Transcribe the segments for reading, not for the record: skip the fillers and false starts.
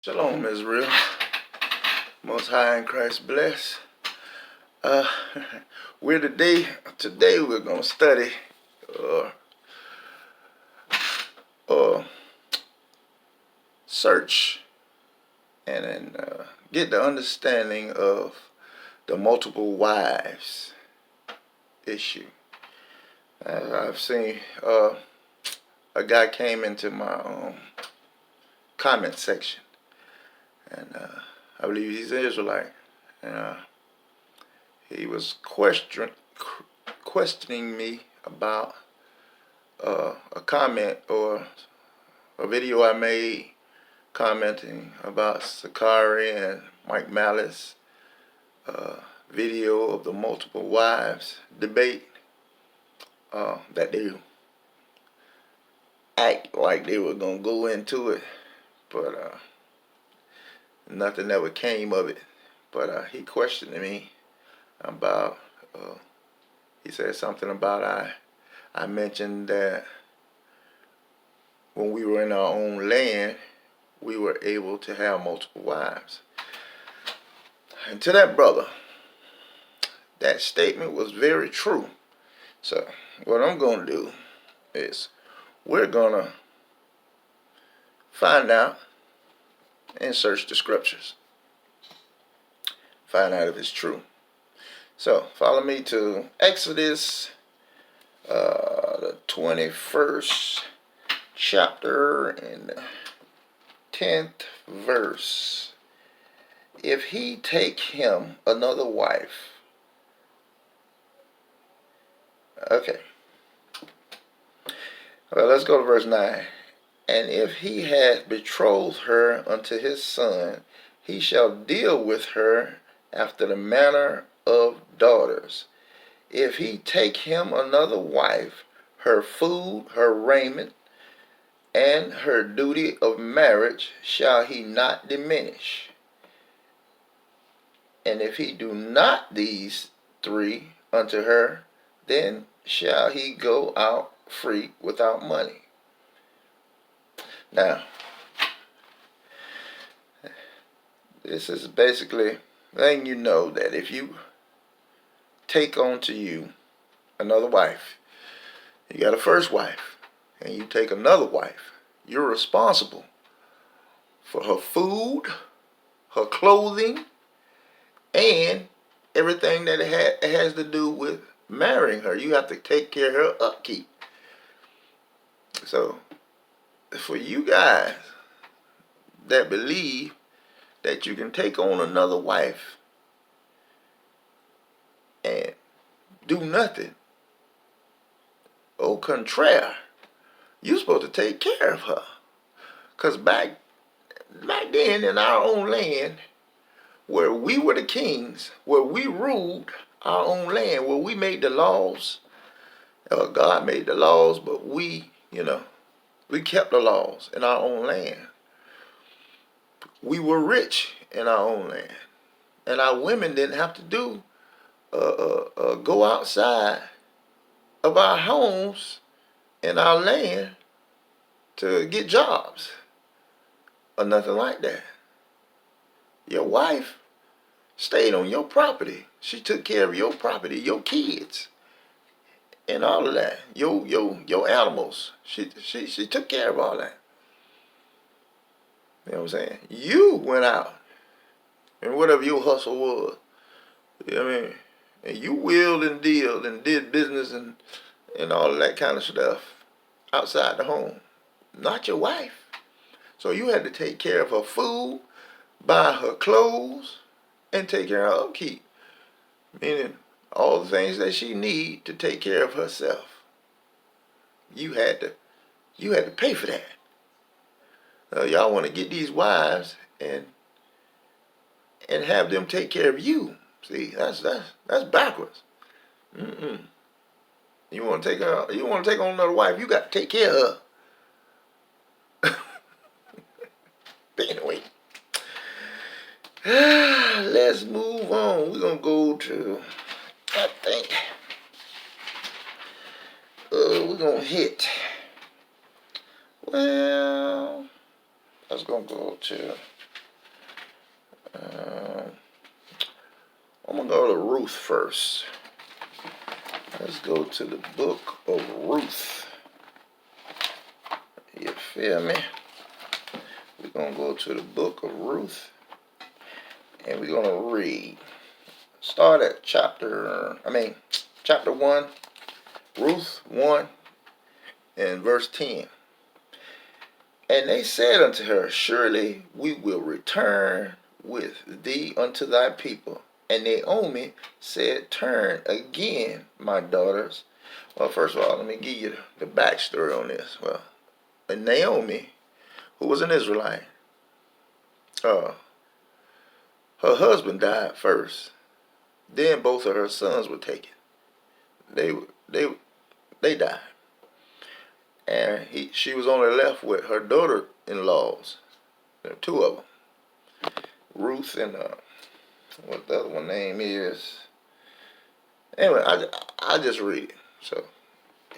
Shalom, Israel. Most High in Christ bless. Uh, today we're gonna study or search and get the understanding of the multiple wives issue. I've seen a guy came into my comment section, and I believe he's an Israelite, and he was questioning me about a comment or a video I made commenting about Sicarii and Mike Malice video of the multiple wives debate that they act like they were going to go into it, but nothing ever came of it. But he questioned me about, he said something about I mentioned that when we were in our own land, we were able to have multiple wives. And to that brother, that statement was very true. So what I'm going to do is we're going to find out and search the scriptures. Find out if it's true. So follow me to Exodus, the 21st chapter and the 10th verse. If he take him another wife. Okay. Well, let's go to verse 9. And if he hath betrothed her unto his son, he shall deal with her after the manner of daughters. If he take him another wife, her food, her raiment, and her duty of marriage shall he not diminish. And if he do not these three unto her, then shall he go out free without money. Now, this is basically letting you know that if you take on to you another wife, you got a first wife, and you take another wife, you're responsible for her food, her clothing, and everything that it has to do with marrying her. You have to take care of her upkeep. So, for you guys that believe that you can take on another wife and do nothing, au contraire, you're supposed to take care of her. Because back then in our own land, where we were the kings, where we ruled our own land, where we made the laws, God made the laws, but we kept the laws in our own land. We were rich in our own land, and our women didn't have to go outside of our homes and our land to get jobs or nothing like that. Your wife stayed on your property. She took care of your property, your kids, and all of that. Your animals. She took care of all that. You know what I'm saying? You went out and whatever your hustle was. You know what I mean? And you wheeled and dealed and did business and all of that kind of stuff outside the home. Not your wife. So you had to take care of her food, buy her clothes, and take care of her upkeep. Meaning all the things that she need to take care of herself. You had to pay for that. Y'all want to get these wives and have them take care of you. See, that's backwards. You want to take on another wife, you got to take care of her. But anyway, let's move on. We're going to go to, I think, we're going to hit, well, let's going to go to I'm going to go to Ruth first. Let's go to the book of Ruth. You feel me? We're going to go to the book of Ruth. And we're going to read. Start at chapter 1. Ruth 1 and verse 10. And they said unto her, surely we will return with thee unto thy people. And Naomi said, turn again, my daughters. Well, first of all, let me give you the backstory on this. Well, Naomi, who was an Israelite, her husband died first. Then both of her sons were taken. They died. And she was only left with her daughter-in-laws. There are two of them. Ruth and what the other one name is. Anyway, I just read it. So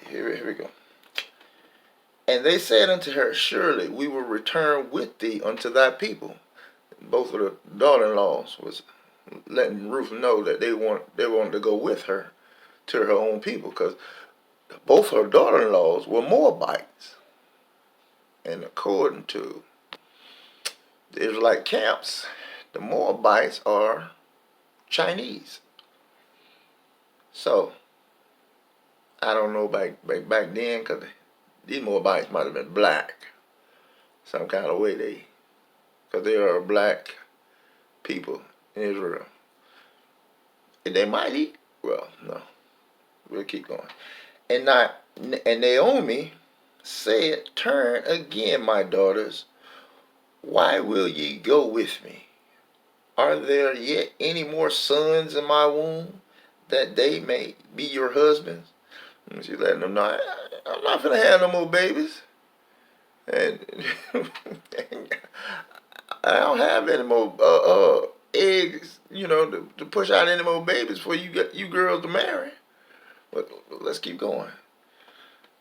here we go. And they said unto her, surely we will return with thee unto thy people. Both of the daughter-in-laws was letting Ruth know that they wanted to go with her to her own people, because both her daughter-in-laws were Moabites. And according to the Israelite camps, the Moabites are Chinese. So, I don't know back then, because these Moabites might have been black. Some kind of way because they are black people in Israel. And they might eat. Well, no. We'll keep going. And Naomi said, turn again, my daughters. Why will ye go with me? Are there yet any more sons in my womb, that they may be your husbands? And she's letting them know, I'm not going to have no more babies. And I don't have any more eggs, to push out any more babies for you girls to marry. But let's keep going.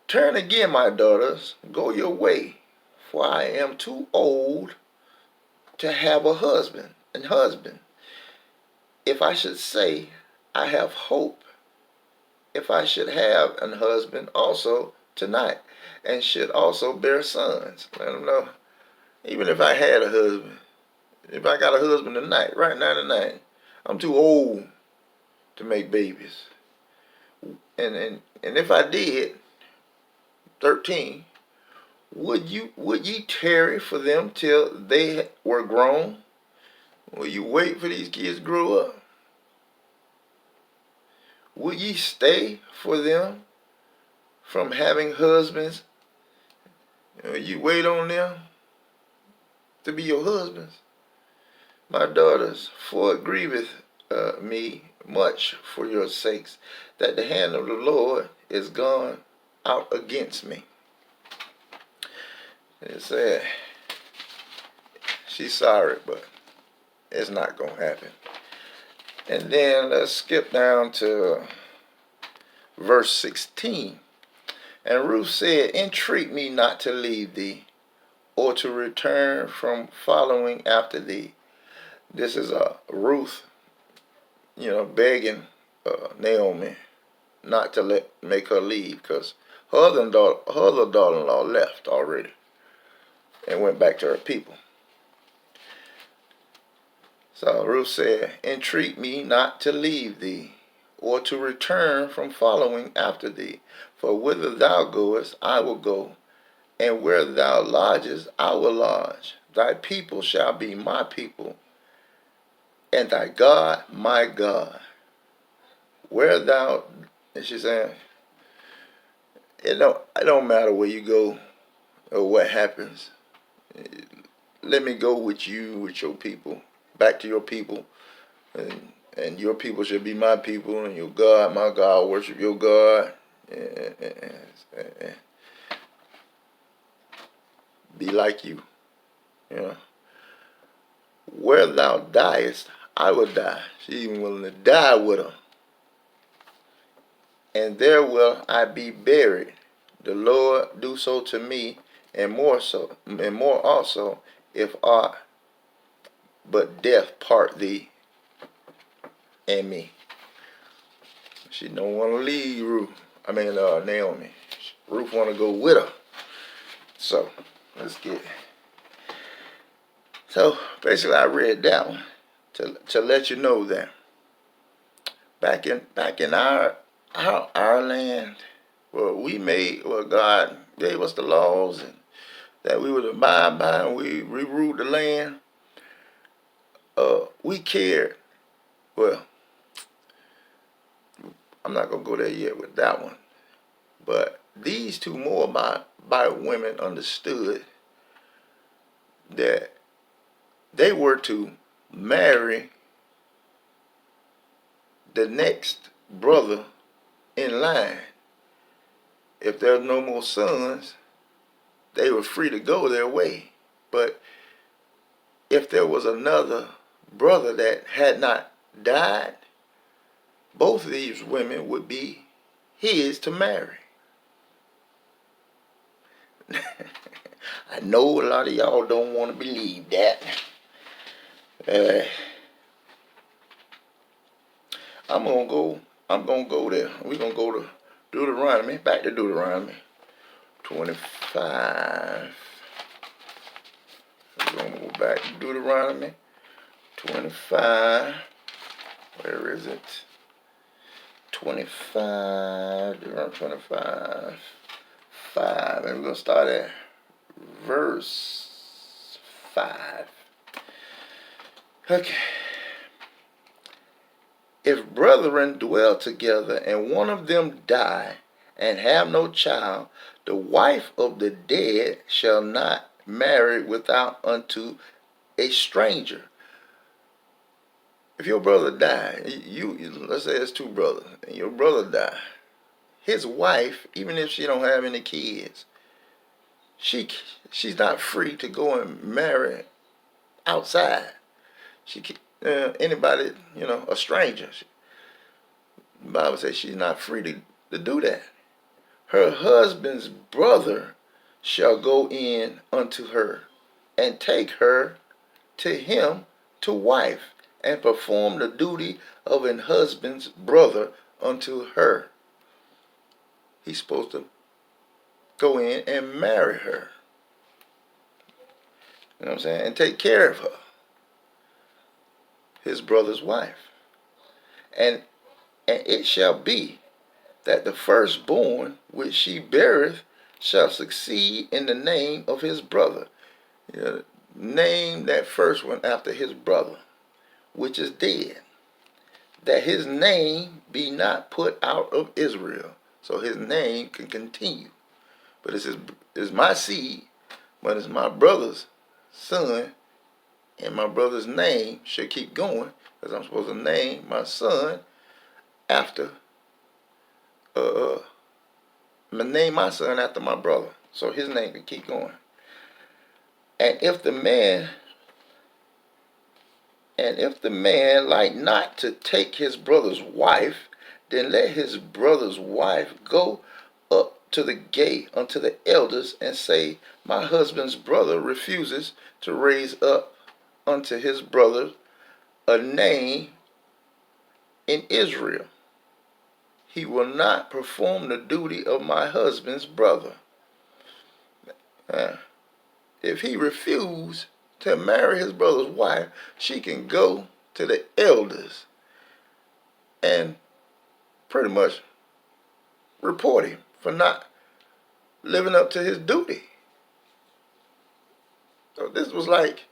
Turn again, my daughters, go your way, for I am too old to have a husband. If I should say, I have hope, if I should have an husband also tonight, and should also bear sons. Let them know, even if I had a husband, if I got a husband tonight, right now tonight, I'm too old to make babies. And if I did, 13, would ye tarry for them till they were grown? Will you wait for these kids to grow up? Will ye stay for them from having husbands? You wait on them to be your husbands? My daughters, for it grieveth me much for your sakes, that the hand of the Lord is gone out against me. It said, she's sorry, but it's not going to happen. And then let's skip down to verse 16. And Ruth said, entreat me not to leave thee, or to return from following after thee. This is Ruth, begging Naomi not to make her leave, because her other daughter-in-law left already and went back to her people. So Ruth said, entreat me not to leave thee, or to return from following after thee. For whither thou goest, I will go, and where thou lodgest, I will lodge. Thy people shall be my people, and thy God my God. Where thou, and she's saying, it don't matter where you go or what happens. Let me go with you, with your people, back to your people, and your people should be my people, and your God, my God, worship your God, and be like you. Where thou diest, I will die. She even willing to die with her. And there will I be buried. The Lord do so to me, and more also, if aught but death part thee. and me. She don't want to leave Naomi. Ruth want to go with her. So, let's get it. So, basically, I read that one to let you know that back in our land, God gave us the laws and that we would abide by, and we ruled the land. We cared. Well, I'm not gonna go there yet with that one. But these two Moabite women understood that they were to marry the next brother in line. If there's no more sons, they were free to go their way. But if there was another brother that had not died, both of these women would be his to marry. I know a lot of y'all don't want to believe that. I'm gonna go there. We're gonna go to Deuteronomy. Back to Deuteronomy 25. We're gonna go back to Deuteronomy 25. Where is it? 25. Deuteronomy 25. 5. And we're gonna start at verse 5. Okay. If brethren dwell together, and one of them die, and have no child, the wife of the dead shall not marry without unto a stranger. If your brother died, let's say it's two brothers, and your brother died, his wife, even if she don't have any kids, she's not free to go and marry outside. Anybody, a stranger. The Bible says she's not free to do that. Her husband's brother shall go in unto her, and take her to him to wife, and perform the duty of an husband's brother unto her. He's supposed to go in and marry her. You know what I'm saying? And take care of her. His brother's wife. And it shall be that the firstborn which she beareth shall succeed in the name of his brother. Name that first one after his brother, which is dead, that his name be not put out of Israel, so his name can continue. But it's my seed, but it's my brother's son, and my brother's name should keep going, because I'm supposed to name my son after name my son after my brother, so his name can keep going. And if the man like not to take his brother's wife, then let his brother's wife go up to the gate unto the elders, and say, my husband's brother refuses to raise up unto his brother a name in Israel. He will not perform the duty of my husband's brother. If he refuse to marry his brother's wife, she can go to the elders and pretty much report him for not living up to his duty. So this was like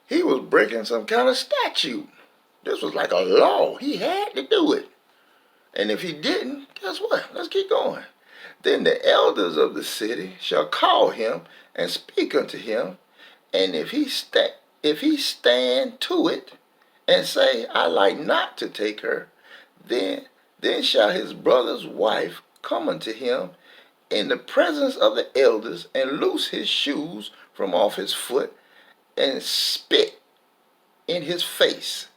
he was breaking some kind of statute. This was like a law. He had to do it. And if he didn't, guess what? Let's keep going. Then the elders of the city shall call him and speak unto him, and if he stand to it and say, I like not to take her, then shall his brother's wife come unto him in the presence of the elders, and loose his shoes from off his foot, and spit in his face,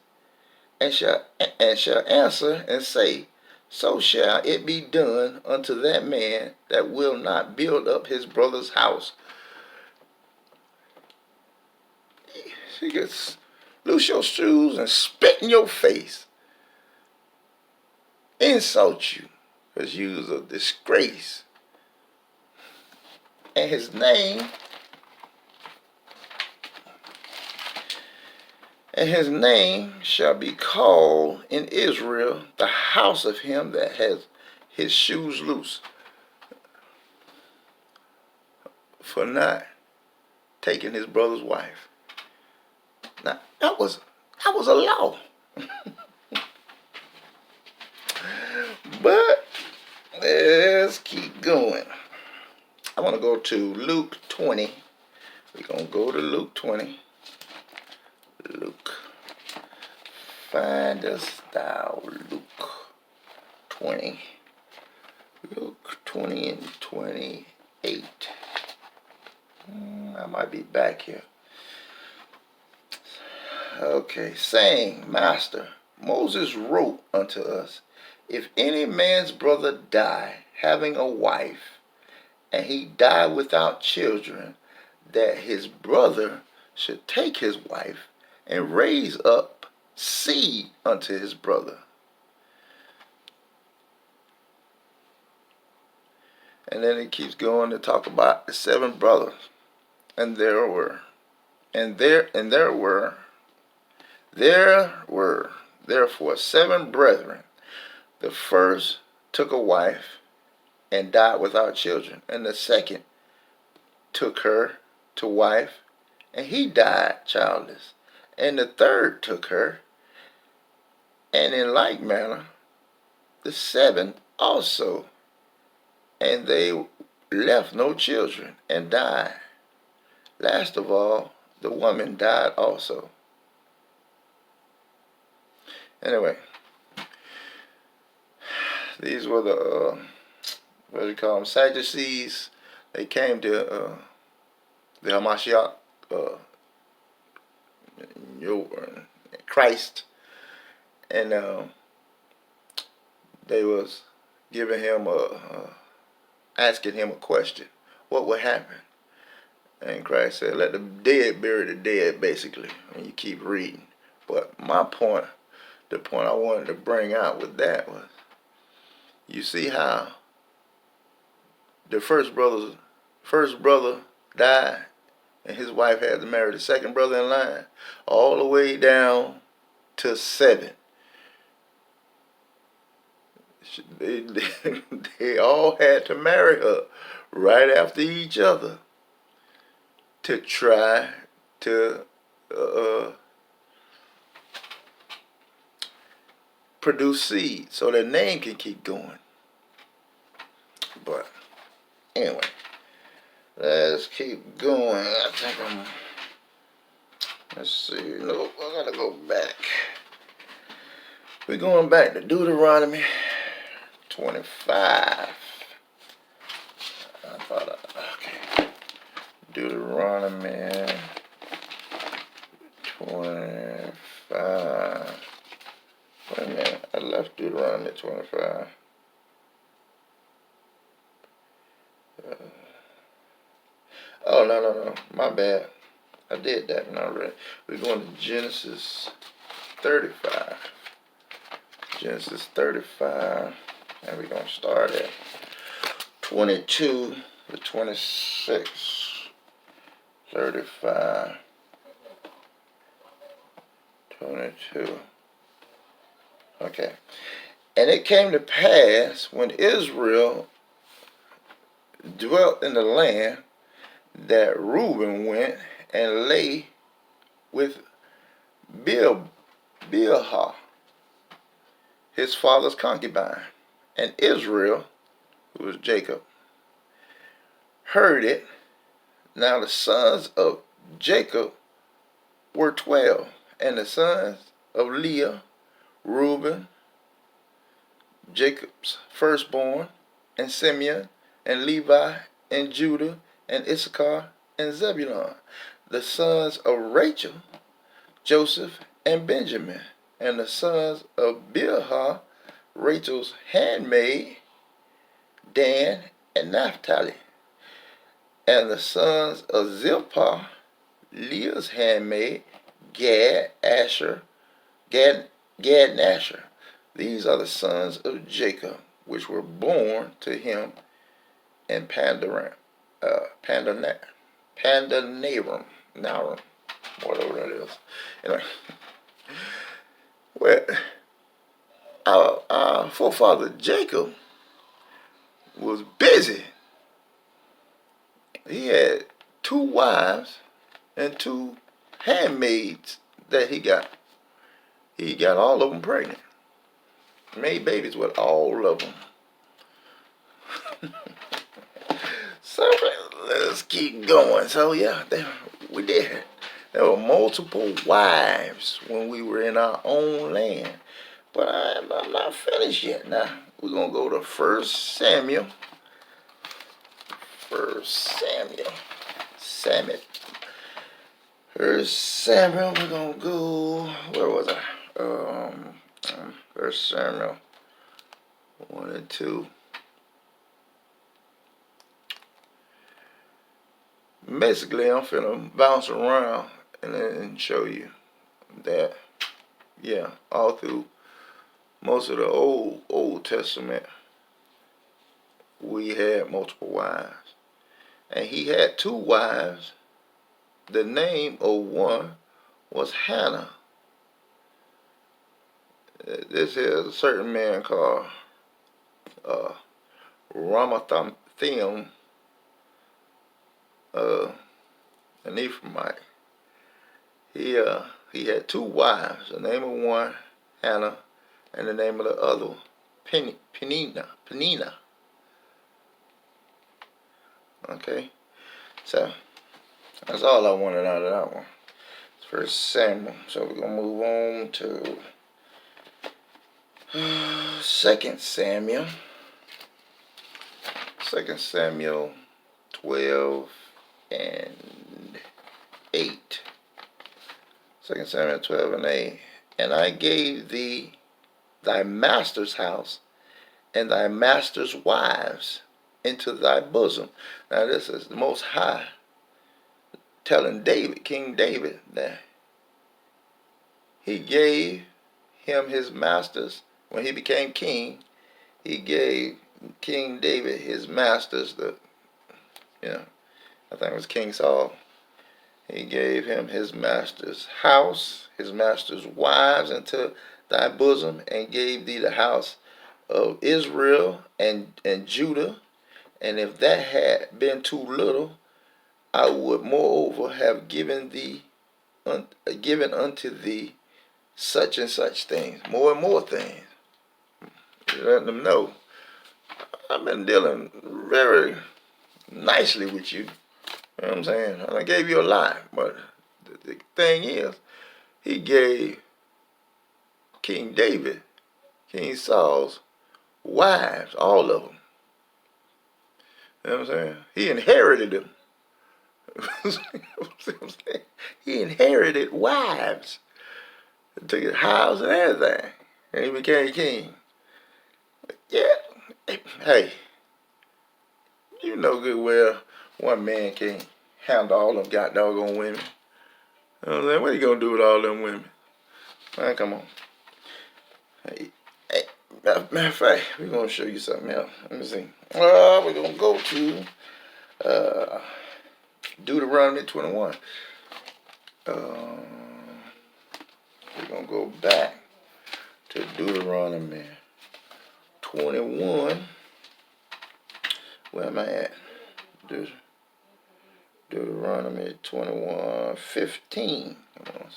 and shall answer and say, so shall it be done unto that man that will not build up his brother's house. She gets loose your shoes and spit in your face. insult you because you was a disgrace. And his name shall be called in Israel the house of him that has his shoes loose, for not taking his brother's wife. Now that was a law. But let's keep going. I want to go to Luke 20. We're going to go to Luke 20. Luke. Find us thou Luke 20. Luke 20 and 28. I might be back here. Okay. Saying, Master, Moses wrote unto us, if any man's brother die, having a wife, and he die without children, that his brother should take his wife and raise up seed unto his brother. And then it keeps going to talk about the 7 brothers. And there were therefore 7 brethren. The first took a wife and died without children, and the second took her to wife, and he died childless, and the third took her, and in like manner the 7 also, and they left no children and died. Last of all, the woman died also. Anyway, these were the what do you call them? Sadducees. They came to the Hamashiach, Christ, and they was giving him asking him a question. What would happen? And Christ said, let the dead bury the dead, basically, when you keep reading. But my point, the point I wanted to bring out with that was, you see how the first brother died, and his wife had to marry the second brother in line, all the way down to 7. They all had to marry her right after each other to try to produce seed so their name can keep going. But anyway, let's keep going. I think let's see. Nope, I gotta go back. We're going back to Deuteronomy 25. Okay. Deuteronomy 25. Wait a minute, I left Deuteronomy 25. Oh, no, my bad. I did that one already. We're going to Genesis 35. Genesis 35, and we're going to start at 22 to 26. 35, 22. Okay. And it came to pass when Israel dwelt in the land that Reuben went and lay with Bilhah, his father's concubine, and Israel, who was Jacob, heard it. Now the sons of Jacob were 12, and the sons of Leah, Reuben, Jacob's firstborn, and Simeon, and Levi, and Judah, and Issachar, and Zebulun. The sons of Rachel, Joseph, and Benjamin. And the sons of Bilhah, Rachel's handmaid, Dan, and Naphtali. And the sons of Zilpah, Leah's handmaid, Gad, and Asher. These are the sons of Jacob, which were born to him in Pandanarum, Narum, whatever that is. Anyway, well, our forefather Jacob was busy. He had 2 wives and 2 handmaids that he got. He got all of them pregnant. Made babies with all of them. So let's keep going. So yeah, we did. There were multiple wives when we were in our own land. But I'm not finished yet. Now we're gonna go to 1 Samuel. 1 Samuel. 1 Samuel. We're gonna go. Where was I? 1 Samuel 1 and 2. Basically, I'm finna bounce around and then show you that, yeah, all through most of the Old Testament, we had multiple wives. And he had 2 wives. The name of one was Hannah. This is a certain man called Ramathaim, an Ephraimite. He had 2 wives. The name of one, Hannah, and the name of the other, Penina. Okay, so that's all I wanted out of that one. It's 1 Samuel. So we're gonna move on to 2 Samuel. 2 Samuel 12 and 8. 2 Samuel 12 and 8. And I gave thee thy master's house and thy master's wives into thy bosom. Now this is the Most High telling David, King David, that he gave him his masters. When he became king, he gave King David his masters, I think it was King Saul. He gave him his master's house, his master's wives into thy bosom, and gave thee the house of Israel and Judah. And if that had been too little, I would moreover have given unto thee such and such things, more and more things. Letting them know, I've been dealing very nicely with you. You know what I'm saying? I gave you a lot, but the thing is, he gave King David, King Saul's wives, all of them. You know what I'm saying? He inherited them. He inherited wives. He took his house and everything, and he became king. Yeah, hey, you know good well one man can't handle all them got doggone women. You know what I'm saying? What are you gonna do with all them women? Man, come on. Hey, matter of fact, we're gonna show you something else. Let me see. We're gonna go to Deuteronomy 21. We're gonna go back to Deuteronomy 21. Where am I at? Deuteronomy 21:15. Come on,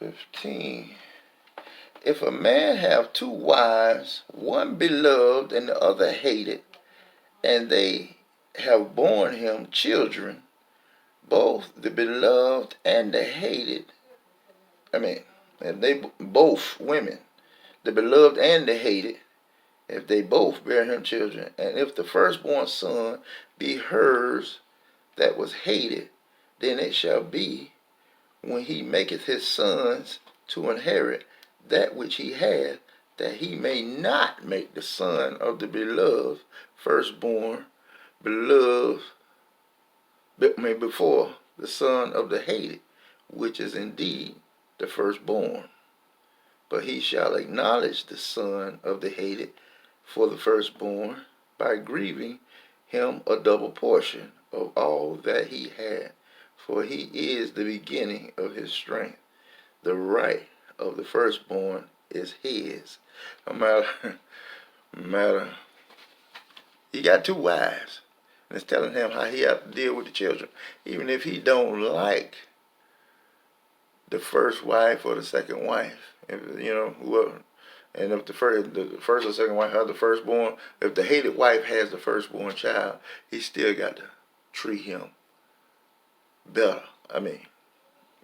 15. If a man have 2 wives, one beloved and the other hated, and they have borne him children, both the beloved and the hated, if they both women, the beloved and the hated, if they both bear him children, and if the firstborn son be hers that was hated, then it shall be, when he maketh his sons to inherit that which he hath, that he may not make the son of the beloved firstborn beloved before the son of the hated, which is indeed the firstborn. But he shall acknowledge the son of the hated for the firstborn by grieving him a double portion of all that he had. For he is the beginning of his strength. The right of the firstborn is his. No matter, he got two wives. And it's telling him how he has to deal with the children. Even if he don't like the first wife or the second wife. If, whoever. And if the first or second wife has the firstborn, if the hated wife has the firstborn child, he still got to treat him better. I mean,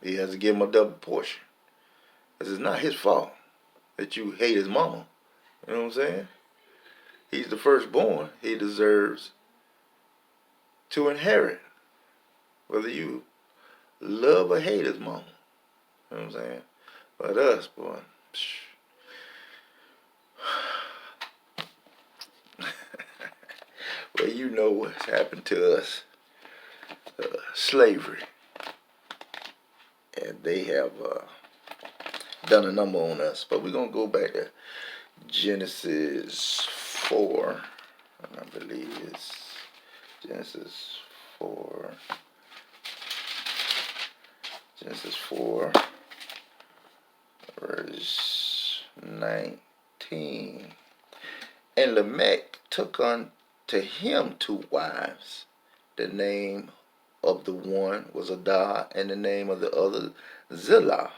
he has to give him a double portion. Because it's not his fault that you hate his mama. You know what I'm saying? He's the firstborn. He deserves to inherit. Whether you love or hate his mama. You know what I'm saying? But us, boy. Well, you know what's happened to us. Slavery. And they have done a number on us. But we're going to go back to Genesis 4. And I believe it's Genesis 4. Genesis 4, verse 19. And Lamech took unto him two wives. The name of the one was Adah, and the name of the other Zillah.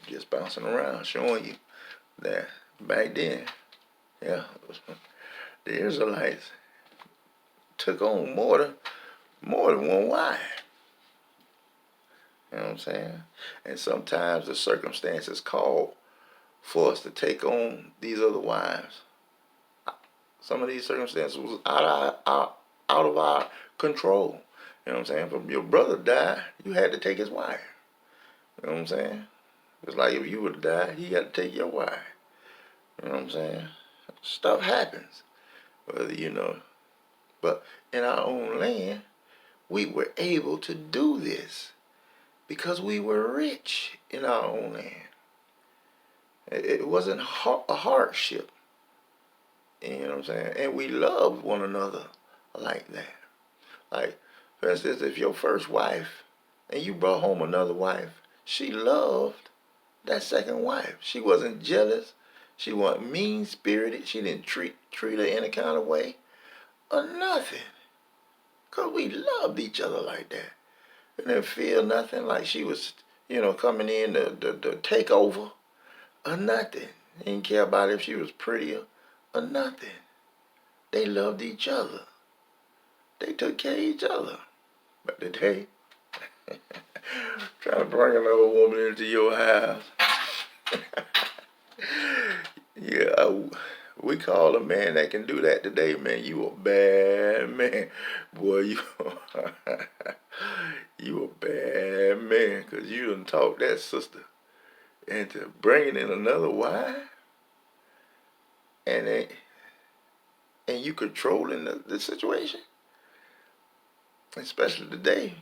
Just bouncing around, showing you that back then, yeah, the Israelites took on more than one wife. You know what I'm saying? And sometimes the circumstances call for us to take on these other wives. Some of these circumstances was out of our control. You know what I'm saying? If your brother died, you had to take his wife. You know what I'm saying? It's like if you would die, he had to take your wife. You know what I'm saying? Stuff happens. Whether but in our own land, we were able to do this because we were rich in our own land. It wasn't a hardship. You know what I'm saying? And we loved one another like that. Like, for instance, if your first wife and you brought home another wife, she loved that second wife. She wasn't jealous. She wasn't mean-spirited. She didn't treat her any kind of way or nothing. Because we loved each other like that. And didn't feel nothing like she was, coming in to take over or nothing. They didn't care about if she was prettier or nothing. They loved each other. They took care of each other. But today, trying to bring another woman into your house. Yeah, we call a man that can do that today, man, you a bad man. Boy, you a bad man, because you done talked that sister into bringing in another wife, and you controlling the situation. Especially today,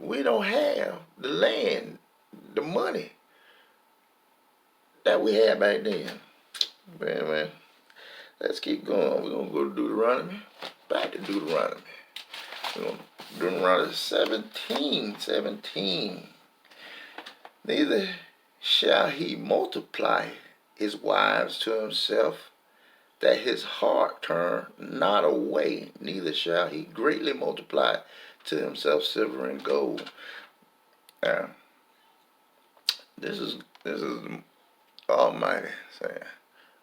we don't have the land, the money that we had back then. Man, let's keep going. We're going to go to Deuteronomy. Back to Deuteronomy. We're going to Deuteronomy 17. Neither shall he multiply his wives to himself, that his heart turn not away, neither shall he greatly multiply to himself silver and gold. Now, this is the Almighty saying,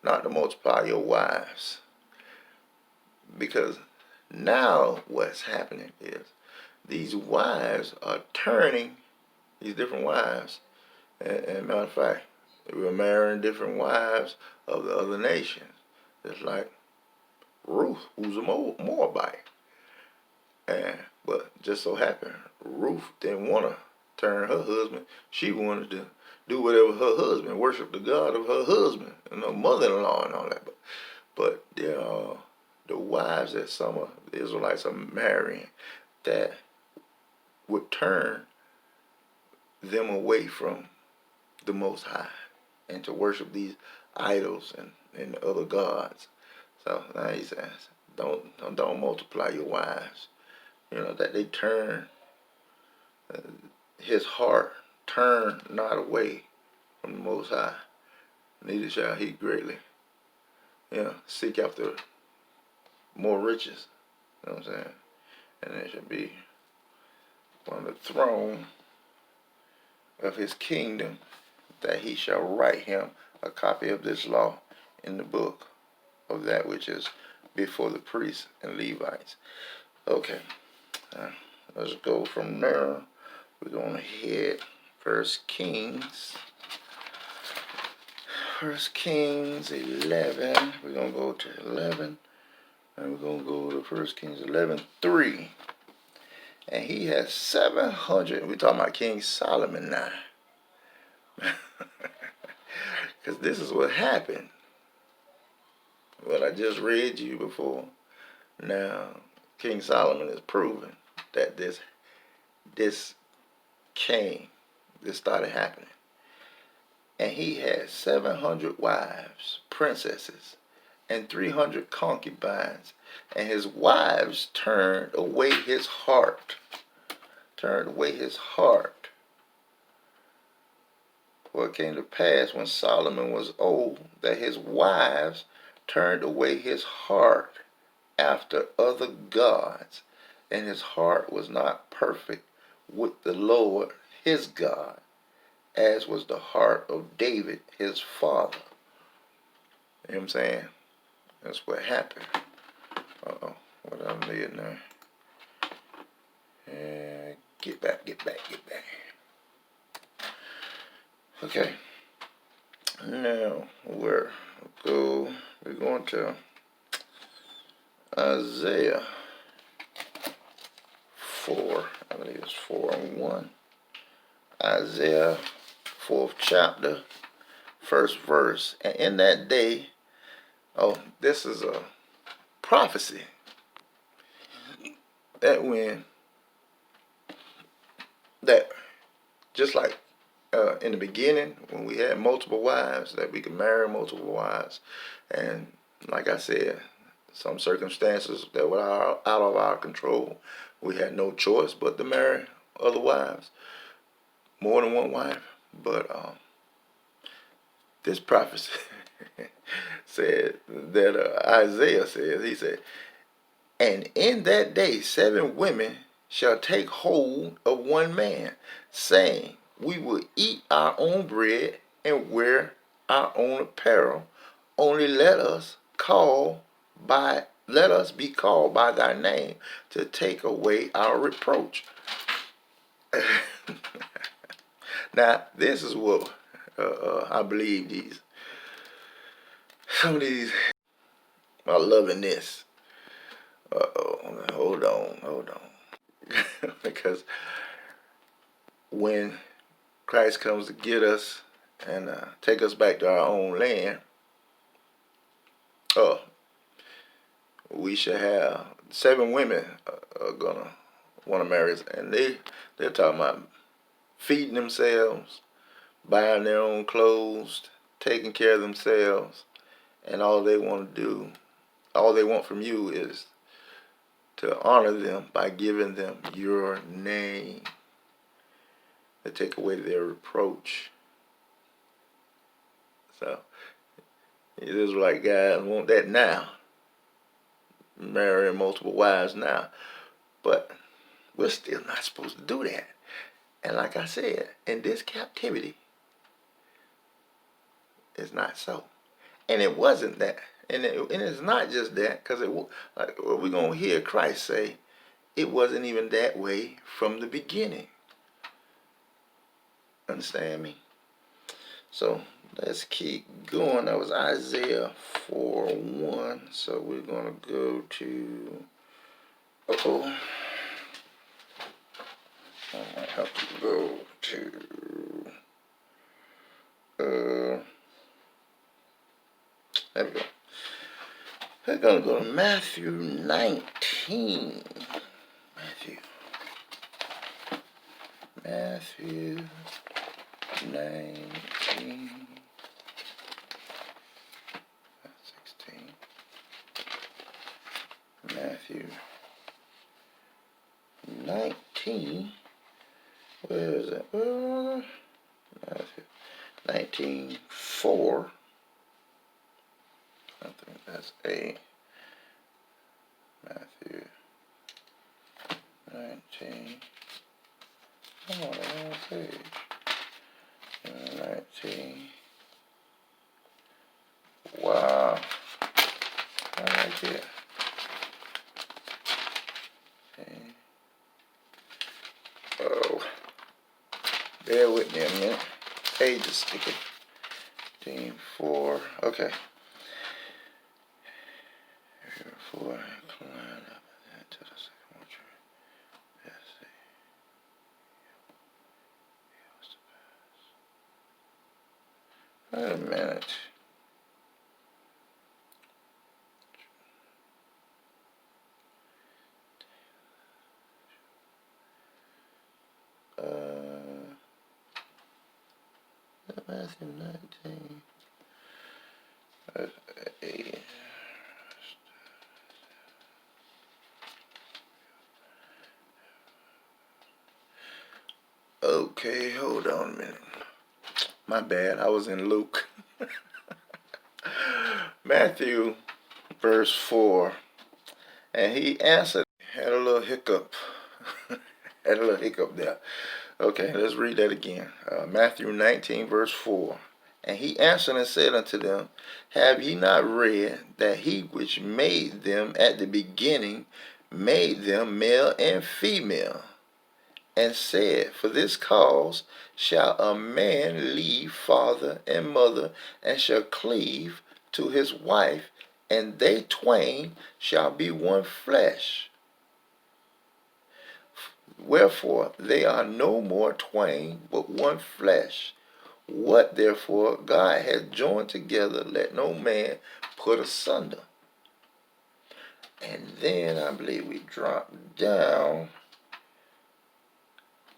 not to multiply your wives. Because now what's happening is these wives are turning, these different wives, and matter of fact, we're marrying different wives of the other nations. It's like Ruth, who's a Moabite. But just so happened, Ruth didn't want to turn her husband. She wanted to do whatever her husband, worship the God of her husband and her mother-in-law and all that. But there are the wives that some of the Israelites are marrying that would turn them away from the Most High and to worship these idols and other gods. So now he says, don't multiply your wives. You know, that they turn his heart, turn not away from the Most High. Neither shall he greatly, seek after more riches. You know what I'm saying? And there shall be on the throne of his kingdom that he shall write him a copy of this law in the book of that which is before the priests and Levites. Okay, let's go from there. We're going to hit First Kings 11. We're going to go to 11. And we're going to go to 1 Kings 11:3. And he has 700. We're talking about King Solomon now. Because this is what happened. What I just read to you before. Now, King Solomon is proving that this started happening. And he had 700 wives, princesses, and 300 concubines. And his wives turned away his heart. For it came to pass when Solomon was old that his wives turned away his heart after other gods, and his heart was not perfect with the Lord his God, as was the heart of David his father. You know what I'm saying? That's what happened. Uh-oh, what I did now? Get back. Okay. Now, we're going to Isaiah 4. I believe it's 4:1. Isaiah 4th chapter, first verse. And in that day, this is a prophecy that just like in the beginning when we had multiple wives, that we could marry multiple wives, and like I said, some circumstances that were out of our control, we had no choice but to marry other wives, more than one wife. But this prophecy said that Isaiah says, he said, and in that day 7 women shall take hold of one man, saying, we will eat our own bread and wear our own apparel. Only let us be called by thy name to take away our reproach. Now, this is what I believe some of these are loving this. Hold on. Because when Christ comes to get us and take us back to our own land, we should have 7 women are gonna want to marry us, and they're talking about feeding themselves, buying their own clothes, taking care of themselves, and all they want from you is to honor them by giving them your name, to take away their reproach. So, these Israelite guys want that now, marrying multiple wives now, but we're still not supposed to do that. And like I said, in this captivity, it's not so. And it wasn't that. And it's not just that, because like we're going to hear Christ say, it wasn't even that way from the beginning. Understand me? So let's keep going. That was Isaiah 4:1. So we're going to go to... I might have to go to... there we go. We're going to go to Matthew 19. Matthew 19, 16, Matthew 19, where is it? Matthew 19:4. I think that's A. Matthew 19. Come on, the wrong page. 19. Wow. I like it. Okay. Oh. Bear with me a minute. Page is sticking. 4. Okay. 4. Climb up to the second tree. Let's see. Wait a minute. Matthew 19. Okay, hold on a minute. My bad, I was in Luke. Matthew, verse 4. And he answered, had a little hiccup. Had a little hiccup there. Okay, let's read that again. Matthew 19, verse 4. And he answered and said unto them, have ye not read that he which made them at the beginning made them male and female? And said, for this cause shall a man leave father and mother, and shall cleave to his wife, and they twain shall be one flesh. Wherefore they are no more twain, but one flesh. What therefore God hath joined together, let no man put asunder. And then I believe we drop down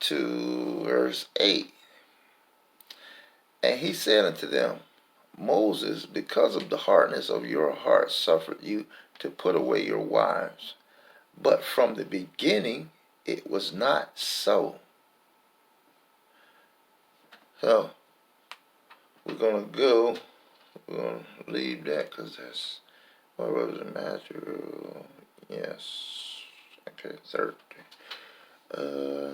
to verse 8. And he said unto them, Moses, because of the hardness of your heart, suffered you to put away your wives. But from the beginning it was not so. So, we're going to leave that because that's, what was it, Matthew? Yes. Okay, 30.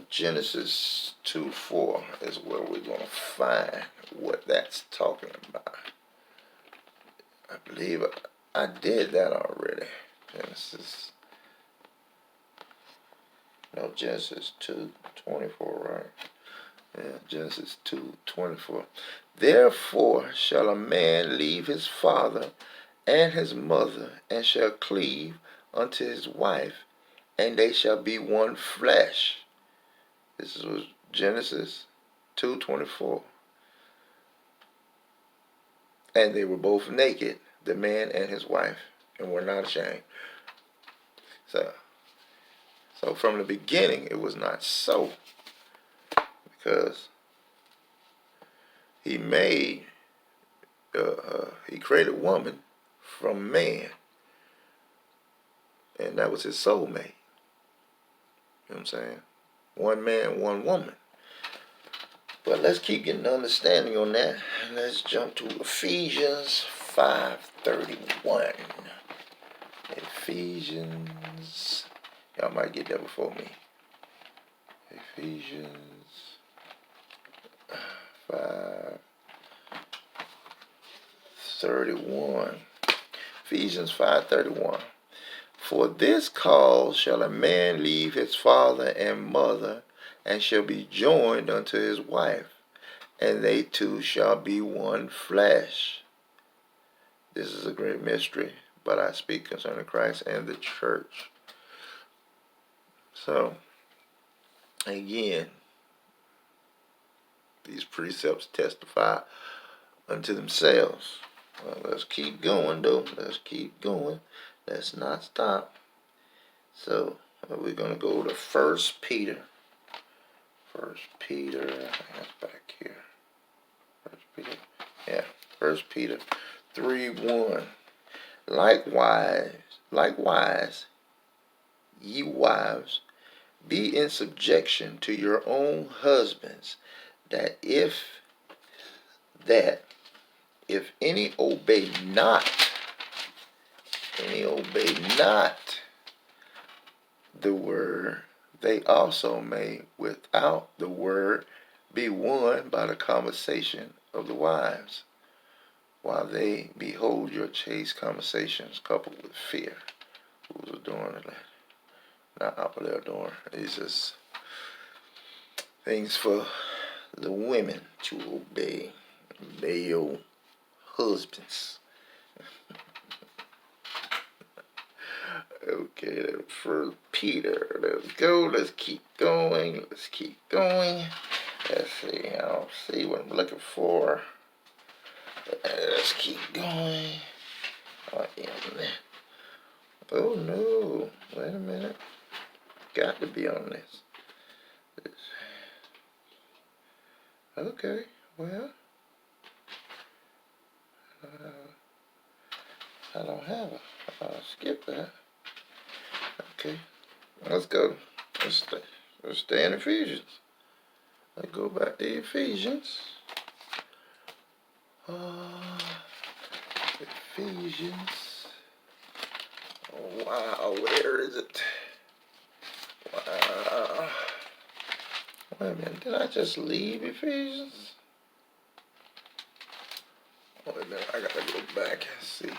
Genesis 2:4 is where we're going to find what that's talking about. I believe I did that already. Genesis 2:24, right? Yeah, Genesis 2:24. Therefore shall a man leave his father and his mother, and shall cleave unto his wife, and they shall be one flesh. This was Genesis 2:24. And they were both naked, the man and his wife, and were not ashamed. So from the beginning it was not so, because he made he created woman from man, and that was his soulmate. You know what I'm saying? One man, one woman. But let's keep getting understanding on that. Let's jump to Ephesians 5:31. Ephesians, y'all might get that before me. Ephesians 5:31. Ephesians 5:31. For this cause shall a man leave his father and mother, and shall be joined unto his wife, and they two shall be one flesh. This is a great mystery, but I speak concerning Christ and the church. So, again, these precepts testify unto themselves. Well, let's keep going, though. Let's keep going. Let's not stop. So, we're going to go to 1 Peter. 1 Peter, that's back here. Peter. Yeah, 1 Peter 3:1. Likewise, ye wives, be in subjection to your own husbands, that if any obey not the word, they also may without the word be won by the conversation of the wives, while they behold your chaste conversations coupled with fear. Who's adorned? Not opera adorned. These is things for the women to obey your husbands. Okay, that's for Peter. Let's go. Let's keep going. Let's see. I don't see what I'm looking for. Let's keep going. Oh, yeah. Oh no. Wait a minute. Got to be on this. Okay. Well, I don't have it. I'll skip that. Okay. Let's go. Let's stay in Ephesians. Let's go back to Ephesians. Ephesians. Oh, wow, where is it? Wow. Wait a minute, did I just leave Ephesians? Wait a minute, I gotta go back and see.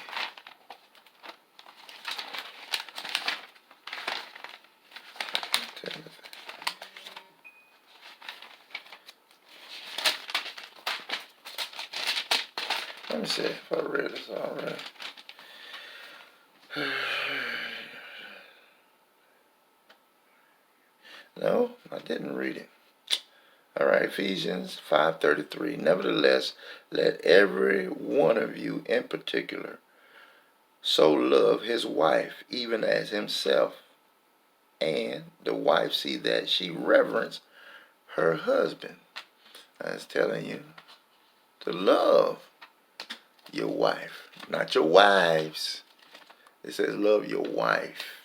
Let me see if I read this already. No, I didn't read it. All right, Ephesians 5:33. Nevertheless, let every one of you in particular so love his wife even as himself, and the wife see that she reverence her husband. I was telling you to love your wife, not your wives. It says love your wife.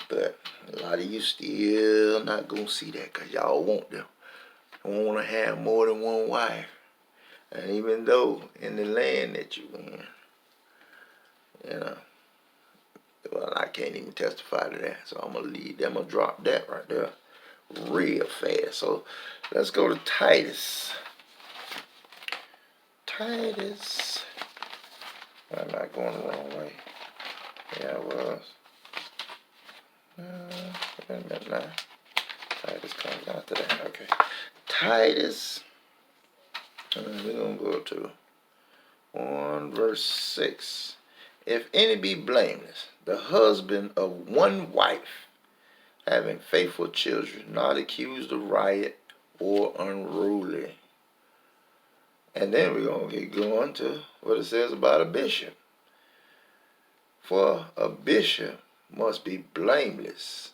But a lot of you still not going to see that because y'all want them. You want to have more than one wife. And even though in the land that you in, well, I can't even testify to that. So I'm going to leave them. I'm going to drop that right there real fast. So let's go to Titus. Titus. I'm not going the wrong way. Yeah, I was. Wait a minute now. Titus comes after that. Okay. Titus. We're going to go to 1 verse 6. If any be blameless, the husband of one wife, having faithful children, not accused of riot or unruly. And then we're going to get going to what it says about a bishop. For a bishop must be blameless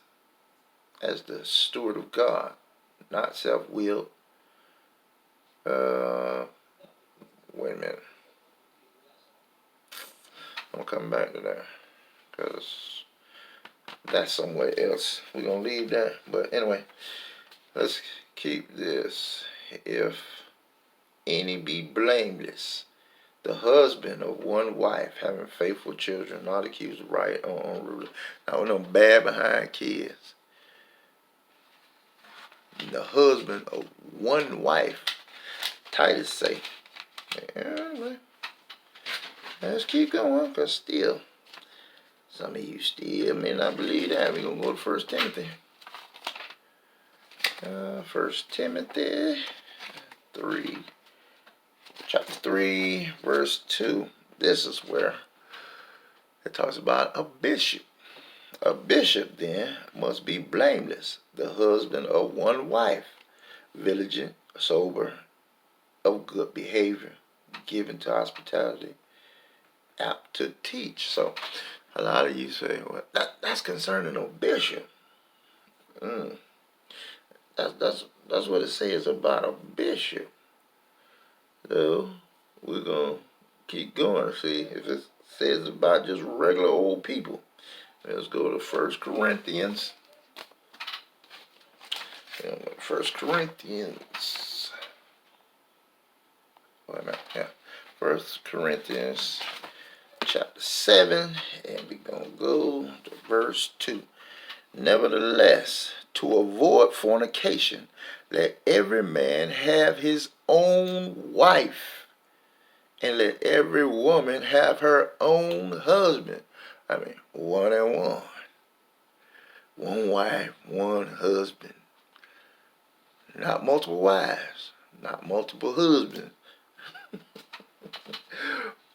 as the steward of God, not self-willed. Wait a minute. I'm coming back to that because that's somewhere else. We're going to leave that. But anyway, let's keep this. If any be blameless, the husband of one wife, having faithful children, not accused of riot or unruly. Now, we're not bad behind kids. The husband of one wife, Titus say. Anyway, let's keep going, because still, some of you still may not believe that. We're going to go to 1 Timothy. 1 Timothy 3. Chapter 3, verse 2. This is where it talks about a bishop. A bishop, then, must be blameless, the husband of one wife, vigilant, sober, of good behavior, given to hospitality, apt to teach. So, a lot of you say, well, that's concerning a bishop. That's what it says about a bishop. So we're going to keep going. See if it says about just regular old people. Let's go to 1 Corinthians. 1 Corinthians. Wait a minute. Yeah. 1 Corinthians chapter 7. And we're going to go to verse 2. Nevertheless, to avoid fornication, let every man have his own wife, and let every woman have her own husband. I mean, one and one. One wife, one husband. Not multiple wives, not multiple husbands.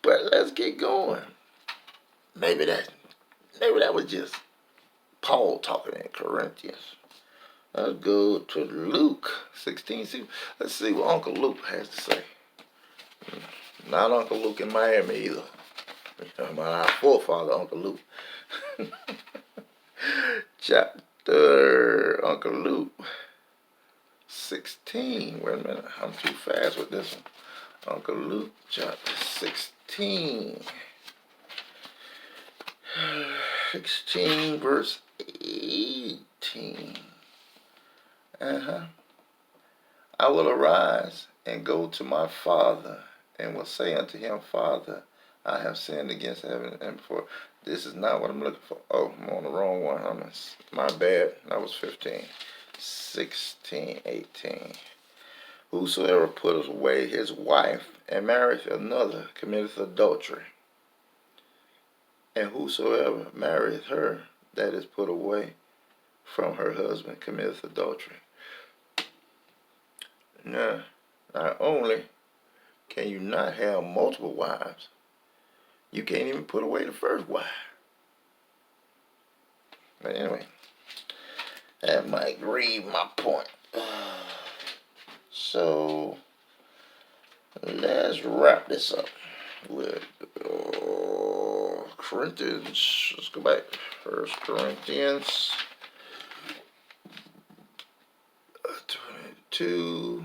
But let's get going. Maybe that was just Paul talking in Corinthians. Let's go to Luke 16. Let's see what Uncle Luke has to say. Not Uncle Luke in Miami either. About our forefather, Uncle Luke. Chapter Uncle Luke 16. Wait a minute, I'm too fast with this one. Uncle Luke chapter 16. 16 verse 18. I will arise and go to my father, and will say unto him, Father, I have sinned against heaven and before. This is not what I'm looking for. Oh, I'm on the wrong one. My bad. That was 15. 16, 18. Whosoever putteth away his wife and marrieth another committeth adultery. And whosoever marrieth her that is put away from her husband committeth adultery. Now, not only can you not have multiple wives, you can't even put away the first wife. But anyway, that might grieve my point. So, let's wrap this up with Corinthians. Let's go back. 1 Corinthians 22.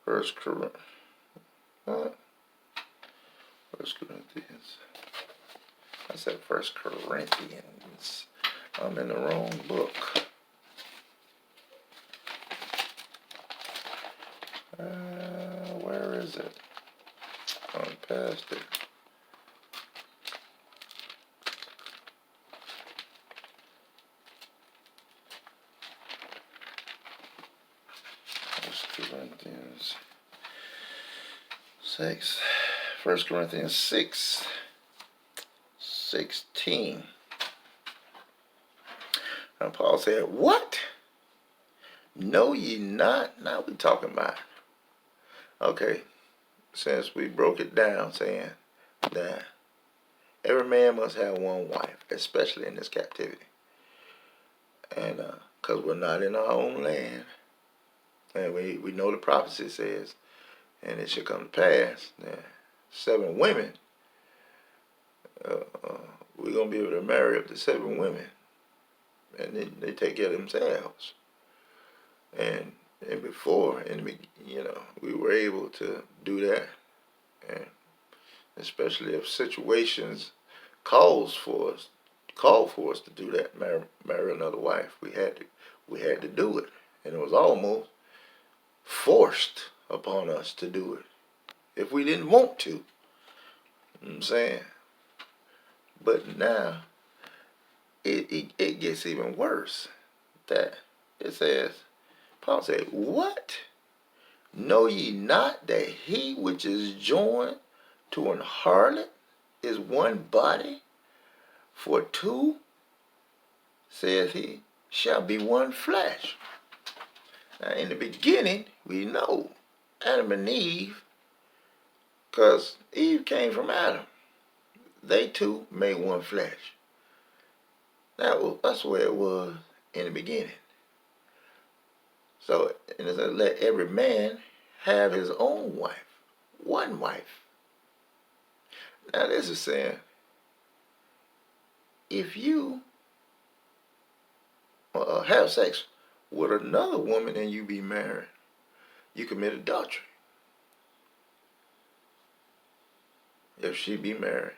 1 Corinthians. I said 1 Corinthians. I'm in the wrong book. Where is it? I'm past it. Corinthians 6. 1 Corinthians 6. 16. And Paul said, what? Know ye not? Now we talking about. Okay, since we broke it down saying that every man must have one wife, especially in this captivity. And because we're not in our own land, and we know the prophecy says, and it shall come to pass that 7 women, we're going to be able to marry up to 7 women. And then they take care of themselves. And before, we were able to do that. And especially if situations called for us to do that, marry another wife, we had to do it. And it was almost forced upon us to do it if we didn't want to. You know what I'm saying? But now it gets even worse. That it says, Paul said, what? Know ye not that he which is joined to an harlot is one body? For 2, saith he, shall be one flesh. Now in the beginning, we know Adam and Eve, because Eve came from Adam. They two made one flesh. That's where it was in the beginning. So, and it says, let every man have his own wife, one wife. Now this is saying, if you have sex with another woman and you be married, you commit adultery. if she be married.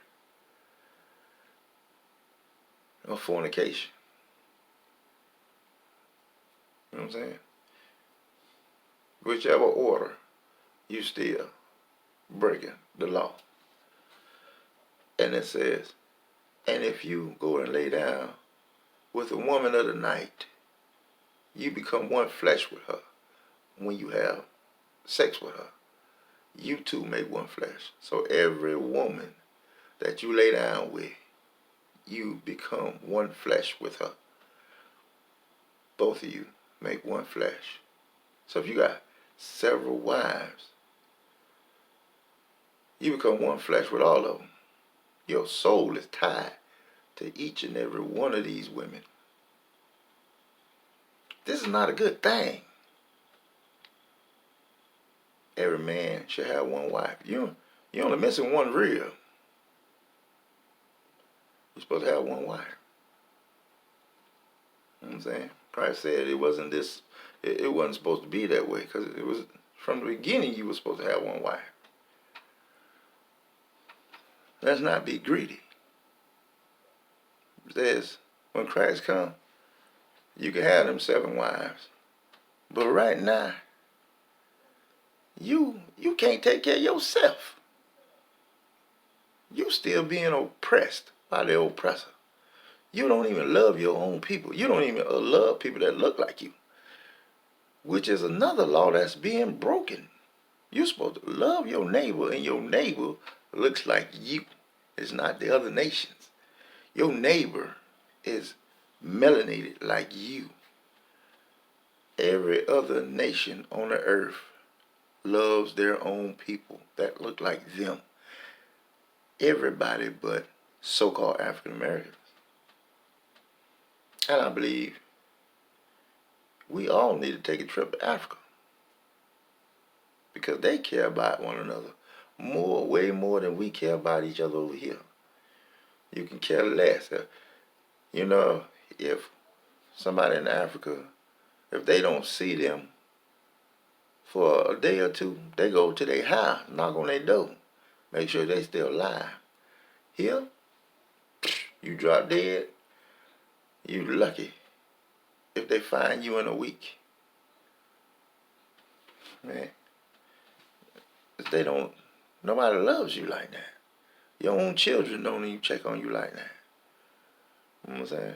Or fornication. You know what I'm saying? Whichever order, you still breaking the law. And it says, and if you go and lay down with a woman of the night, you become one flesh with her. When you have sex with her, you two make one flesh. So every woman that you lay down with, you become one flesh with her. Both of you make one flesh. So if you got several wives, you become one flesh with all of them. Your soul is tied to each and every one of these women. This is not a good thing. Every man should have one wife. You're only missing one real. You're supposed to have one wife. You know what I'm saying? Christ said it wasn't this. It wasn't supposed to be that way, because it was from the beginning you were supposed to have one wife. Let's not be greedy. It says when Christ comes, you can have them 7 wives, but right now you can't take care of yourself. You still being oppressed by the oppressor. You don't even love your own people. You don't even love people that look like you, which is another law that's being broken. You're supposed to love your neighbor, and your neighbor looks like you. It's not the other nations. Your neighbor is melanated like you. Every other nation on the earth loves their own people that look like them. Everybody but so-called African Americans. And I believe we all need to take a trip to Africa, because they care about one another way more than we care about each other over here. You can care less. You know, if somebody in Africa, if they don't see them for a day or two, they go to their house, knock on their door, make sure they still alive. Here, you drop dead, you lucky if they find you in a week. Man, they don't, nobody loves you like that. Your own children don't even check on you like that. You know what I'm saying?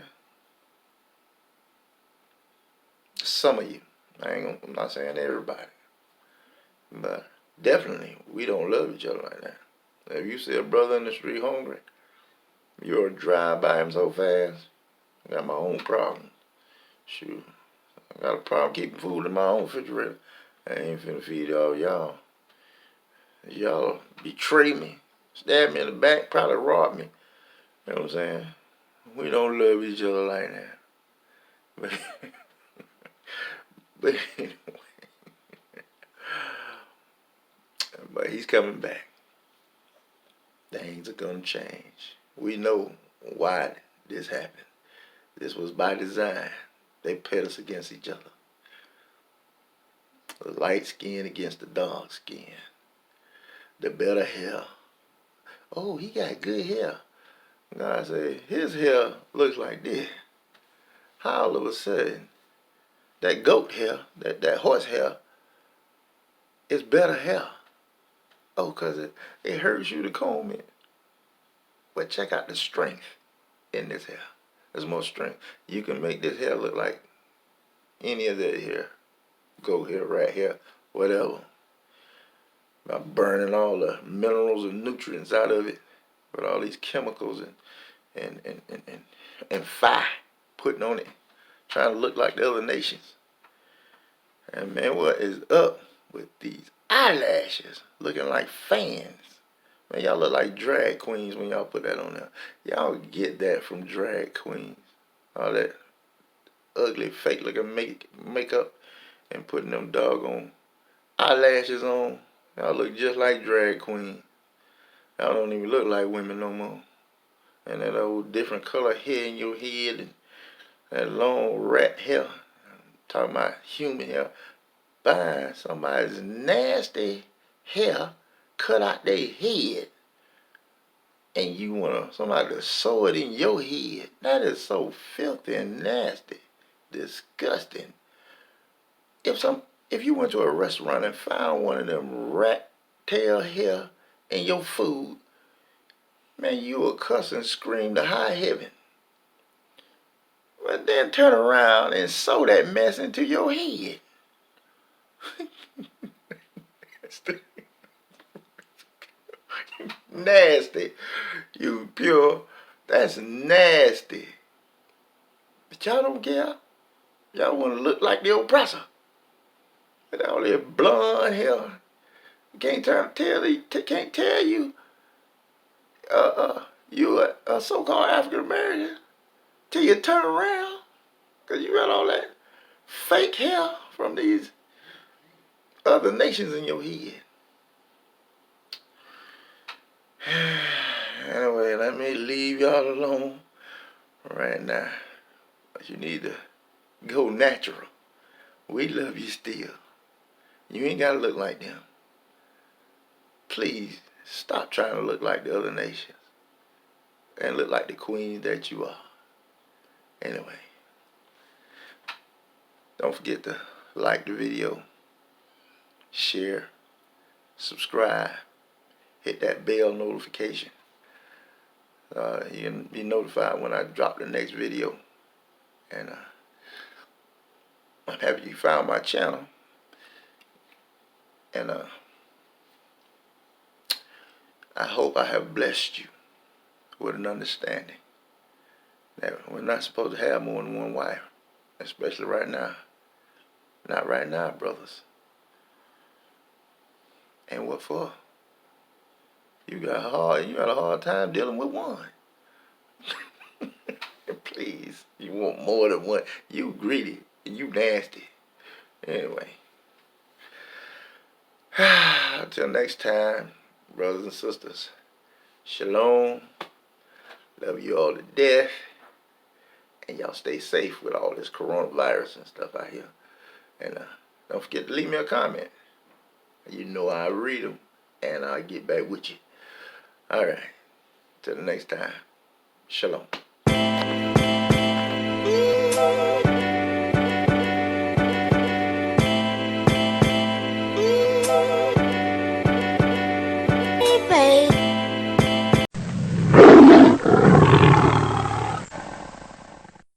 Some of you. I'm not saying everybody. But definitely, we don't love each other like that. If you see a brother in the street hungry, you'll drive by him so fast. I got my own problem. Shoot. I got a problem keeping food in my own refrigerator. I ain't finna feed all y'all. Y'all betray me, stab me in the back, probably rob me. You know what I'm saying? We don't love each other like that. But anyway, but he's coming back. Things are gonna change. We know why this happened. This was by design. They pit us against each other. The light skin against the dark skin. The better hair. Oh, he got good hair. God said, his hair looks like this. How all of a sudden, that goat hair, that horse hair, is better hair? Oh, because it hurts you to comb it. But check out the strength in this hair. There's more strength. You can make this hair look like any of that hair. Goat hair, rat hair, whatever. By burning all the minerals and nutrients out of it with all these chemicals and fire putting on it, trying to look like the other nations. And man, what is up with these eyelashes looking like fans? Man, y'all look like drag queens when y'all put that on there. Y'all get that from drag queens. All that ugly, fake looking makeup and putting them doggone eyelashes on. Y'all look just like drag queens. Y'all don't even look like women no more. And that old different color hair in your head and that long rat hair. I'm talking about human hair. Buying somebody's nasty hair cut out their head and you want somebody to sew it in your head. That is so filthy and nasty, disgusting. If you went to a restaurant and found one of them rat tail hair in your food, man, you would cuss and scream to high heaven. But then turn around and sew that mess into your head. Nasty. You pure. That's nasty. But y'all don't care. Y'all want to look like the oppressor. With all this blonde hair. Can't tell you you a so-called African American till you turn around. Because you got all that fake hair from these other nations in your head. Anyway, let me leave y'all alone right now. But you need to go natural. We love you still. You ain't got to look like them. Please stop trying to look like the other nations and look like the queen that you are. Anyway, don't forget to like the video, share, subscribe, hit that bell notification. You can be notified when I drop the next video. And I'm happy you found my channel. And I hope I have blessed you with an understanding that we're not supposed to have more than one wife, especially right now. Not right now, brothers. And what for? You got a hard time dealing with one. Please, you want more than one. You greedy and you nasty. Anyway. Until next time, brothers and sisters. Shalom. Love you all to death. And y'all stay safe with all this coronavirus and stuff out here. And don't forget to leave me a comment. You know I read them and I'll get back with you. Alright. Till the next time. Shalom. Baby.